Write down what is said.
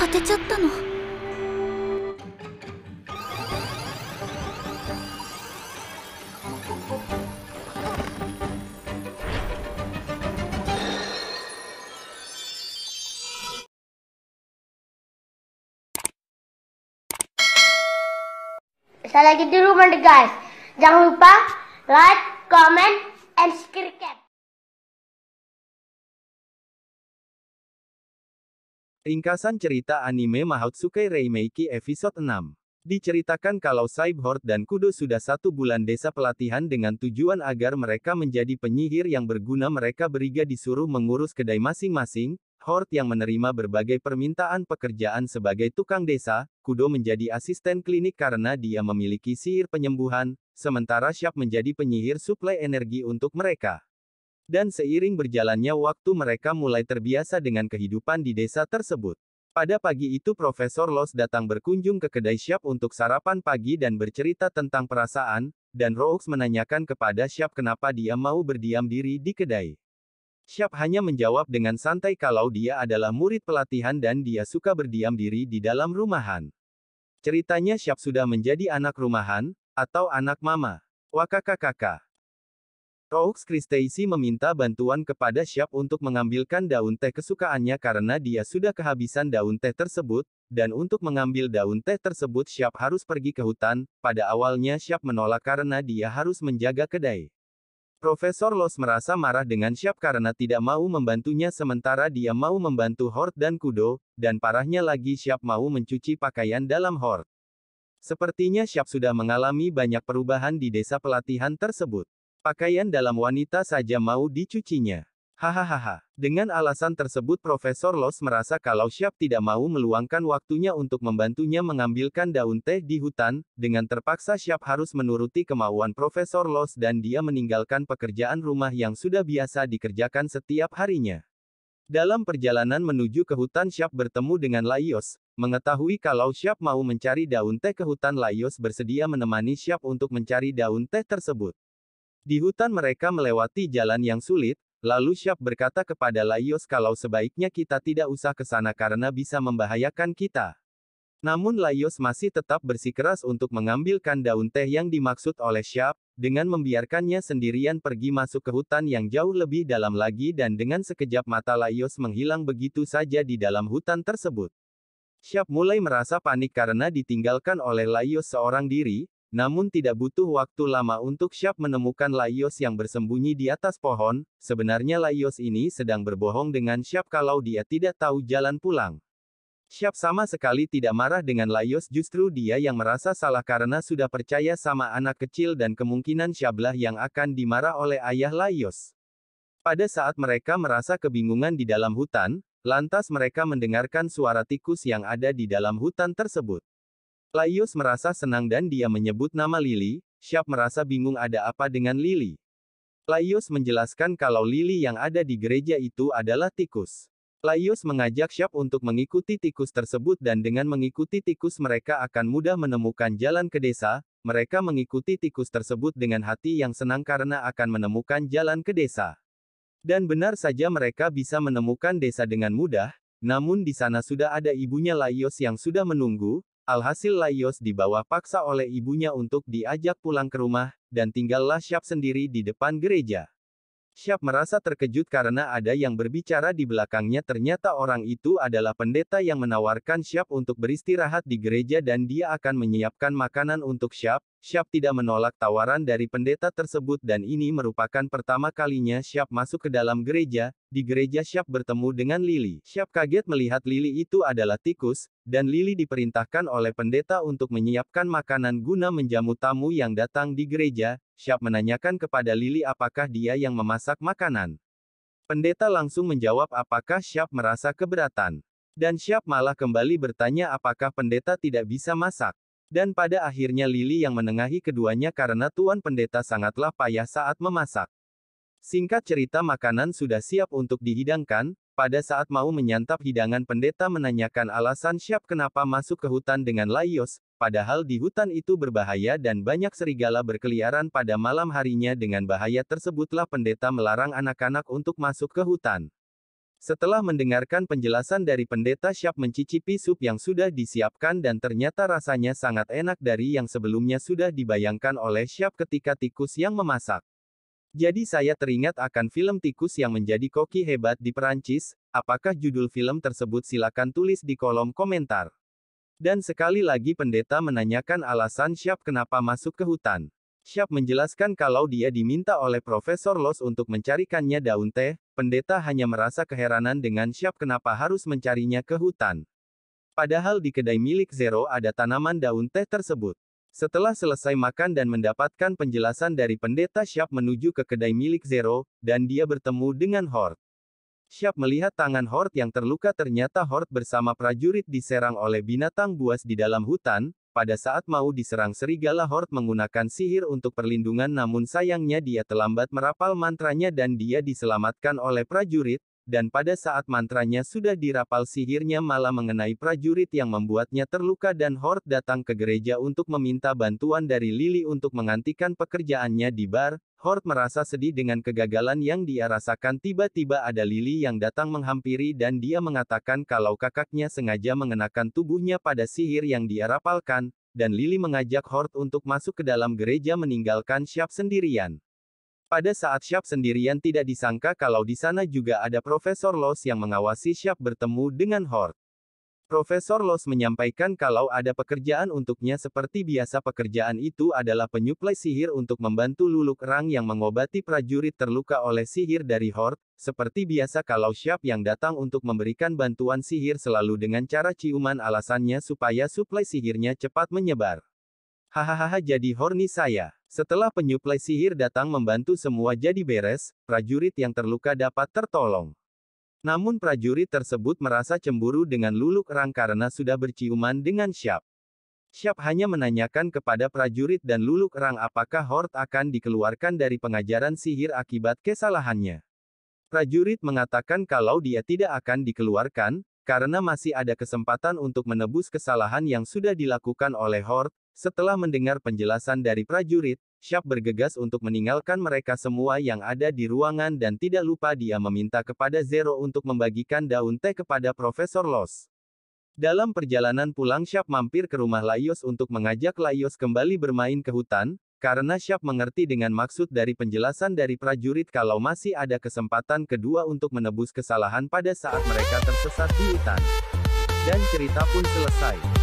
当てちゃったの。Bisa lagi di rumah deh guys. Jangan lupa like, comment, and subscribe. Ringkasan cerita anime Mahotsukai Reimeki episode 6. Diceritakan kalau Cyborg dan Kudo sudah 1 bulan desa pelatihan dengan tujuan agar mereka menjadi penyihir yang berguna. Mereka beriga disuruh mengurus kedai masing-masing. Hort yang menerima berbagai permintaan pekerjaan sebagai tukang desa, Kudo menjadi asisten klinik karena dia memiliki sihir penyembuhan, sementara Shap menjadi penyihir suplai energi untuk mereka. Dan seiring berjalannya waktu mereka mulai terbiasa dengan kehidupan di desa tersebut. Pada pagi itu Profesor Los datang berkunjung ke kedai Shap untuk sarapan pagi dan bercerita tentang perasaan, dan Roux menanyakan kepada Shap kenapa dia mau berdiam diri di kedai. Shap hanya menjawab dengan santai kalau dia adalah murid pelatihan dan dia suka berdiam diri di dalam rumahan. Ceritanya Shap sudah menjadi anak rumahan, atau anak mama. Wakakakaka. Roux Kristeisi meminta bantuan kepada Shap untuk mengambilkan daun teh kesukaannya karena dia sudah kehabisan daun teh tersebut, dan untuk mengambil daun teh tersebut Shap harus pergi ke hutan. Pada awalnya Shap menolak karena dia harus menjaga kedai. Profesor Los merasa marah dengan Shap karena tidak mau membantunya sementara dia mau membantu Hort dan Kudo, dan parahnya lagi Shap mau mencuci pakaian dalam Hort. Sepertinya Shap sudah mengalami banyak perubahan di desa pelatihan tersebut. Pakaian dalam wanita saja mau dicucinya. Hahaha. Dengan alasan tersebut Profesor Los merasa kalau Shap tidak mau meluangkan waktunya untuk membantunya mengambilkan daun teh di hutan, dengan terpaksa Shap harus menuruti kemauan Profesor Los dan dia meninggalkan pekerjaan rumah yang sudah biasa dikerjakan setiap harinya. Dalam perjalanan menuju ke hutan Shap bertemu dengan Laios, mengetahui kalau Shap mau mencari daun teh ke hutan. Laios bersedia menemani Shap untuk mencari daun teh tersebut. Di hutan mereka melewati jalan yang sulit, lalu Shap berkata kepada Laios kalau sebaiknya kita tidak usah ke sana karena bisa membahayakan kita. Namun Laios masih tetap bersikeras untuk mengambilkan daun teh yang dimaksud oleh Shap, dengan membiarkannya sendirian pergi masuk ke hutan yang jauh lebih dalam lagi dan dengan sekejap mata Laios menghilang begitu saja di dalam hutan tersebut. Shap mulai merasa panik karena ditinggalkan oleh Laios seorang diri. Namun tidak butuh waktu lama untuk Shap menemukan Laios yang bersembunyi di atas pohon. Sebenarnya Laios ini sedang berbohong dengan Shap kalau dia tidak tahu jalan pulang. Shap sama sekali tidak marah dengan Laios, justru dia yang merasa salah karena sudah percaya sama anak kecil dan kemungkinan Shaplah yang akan dimarah oleh ayah Laios. Pada saat mereka merasa kebingungan di dalam hutan, lantas mereka mendengarkan suara tikus yang ada di dalam hutan tersebut. Laios merasa senang dan dia menyebut nama Lily. Shap merasa bingung ada apa dengan Lily. Laios menjelaskan kalau Lily yang ada di gereja itu adalah tikus. Laios mengajak Shap untuk mengikuti tikus tersebut dan dengan mengikuti tikus mereka akan mudah menemukan jalan ke desa. Mereka mengikuti tikus tersebut dengan hati yang senang karena akan menemukan jalan ke desa. Dan benar saja mereka bisa menemukan desa dengan mudah, namun di sana sudah ada ibunya Laios yang sudah menunggu. Alhasil Laios dibawa paksa oleh ibunya untuk diajak pulang ke rumah, dan tinggallah Shap sendiri di depan gereja. Shap merasa terkejut karena ada yang berbicara di belakangnya. Ternyata orang itu adalah pendeta yang menawarkan Shap untuk beristirahat di gereja dan dia akan menyiapkan makanan untuk Shap. Shap tidak menolak tawaran dari pendeta tersebut dan ini merupakan pertama kalinya Shap masuk ke dalam gereja. Di gereja Shap bertemu dengan Lily. Shap kaget melihat Lily itu adalah tikus, dan Lily diperintahkan oleh pendeta untuk menyiapkan makanan guna menjamu tamu yang datang di gereja. Shap menanyakan kepada Lily apakah dia yang memasak makanan. Pendeta langsung menjawab apakah Shap merasa keberatan. Dan Shap malah kembali bertanya apakah pendeta tidak bisa masak. Dan pada akhirnya Lily yang menengahi keduanya karena Tuan Pendeta sangatlah payah saat memasak. Singkat cerita makanan sudah siap untuk dihidangkan. Pada saat mau menyantap hidangan pendeta menanyakan alasan Shap kenapa masuk ke hutan dengan Laios, padahal di hutan itu berbahaya dan banyak serigala berkeliaran pada malam harinya. Dengan bahaya tersebutlah pendeta melarang anak-anak untuk masuk ke hutan. Setelah mendengarkan penjelasan dari pendeta, Syap mencicipi sup yang sudah disiapkan dan ternyata rasanya sangat enak dari yang sebelumnya sudah dibayangkan oleh Syap ketika tikus yang memasak. Jadi saya teringat akan film tikus yang menjadi koki hebat di Perancis. Apakah judul film tersebut? Silakan tulis di kolom komentar. Dan sekali lagi pendeta menanyakan alasan Syap kenapa masuk ke hutan. Syap menjelaskan kalau dia diminta oleh Profesor Los untuk mencarikannya daun teh. Pendeta hanya merasa keheranan dengan Syap kenapa harus mencarinya ke hutan. Padahal di kedai milik Zero ada tanaman daun teh tersebut. Setelah selesai makan dan mendapatkan penjelasan dari pendeta, Syap menuju ke kedai milik Zero, dan dia bertemu dengan Hort. Syap melihat tangan Hort yang terluka. Ternyata Hort bersama prajurit diserang oleh binatang buas di dalam hutan. Pada saat mau diserang serigala, Hort menggunakan sihir untuk perlindungan, namun sayangnya dia terlambat merapal mantranya dan dia diselamatkan oleh prajurit. Dan pada saat mantranya sudah dirapal, sihirnya malah mengenai prajurit yang membuatnya terluka dan Hort datang ke gereja untuk meminta bantuan dari Lily untuk menggantikan pekerjaannya di bar. Hort merasa sedih dengan kegagalan yang dia rasakan. Tiba-tiba ada Lily yang datang menghampiri dan dia mengatakan kalau kakaknya sengaja mengenakan tubuhnya pada sihir yang dia rapalkan, dan Lily mengajak Hort untuk masuk ke dalam gereja meninggalkan Syap sendirian. Pada saat Syap sendirian, tidak disangka kalau di sana juga ada Profesor Los yang mengawasi Syap bertemu dengan Hort. Profesor Los menyampaikan kalau ada pekerjaan untuknya. Seperti biasa, pekerjaan itu adalah penyuplai sihir untuk membantu Luluk Rang yang mengobati prajurit terluka oleh sihir dari Hort. Seperti biasa kalau Syap yang datang untuk memberikan bantuan sihir selalu dengan cara ciuman, alasannya supaya suplai sihirnya cepat menyebar. Hahaha, jadi horny saya. Setelah penyuplai sihir datang membantu, semua jadi beres, prajurit yang terluka dapat tertolong. Namun prajurit tersebut merasa cemburu dengan Luluk Rang karena sudah berciuman dengan Syap. Syap hanya menanyakan kepada prajurit dan Luluk Rang apakah Hort akan dikeluarkan dari pengajaran sihir akibat kesalahannya. Prajurit mengatakan kalau dia tidak akan dikeluarkan, karena masih ada kesempatan untuk menebus kesalahan yang sudah dilakukan oleh Hort. Setelah mendengar penjelasan dari prajurit, Syap bergegas untuk meninggalkan mereka semua yang ada di ruangan dan tidak lupa dia meminta kepada Zero untuk membagikan daun teh kepada Profesor Los. Dalam perjalanan pulang, Syap mampir ke rumah Laios untuk mengajak Laios kembali bermain ke hutan, karena Syap mengerti dengan maksud dari penjelasan dari prajurit kalau masih ada kesempatan kedua untuk menebus kesalahan pada saat mereka tersesat di hutan. Dan cerita pun selesai.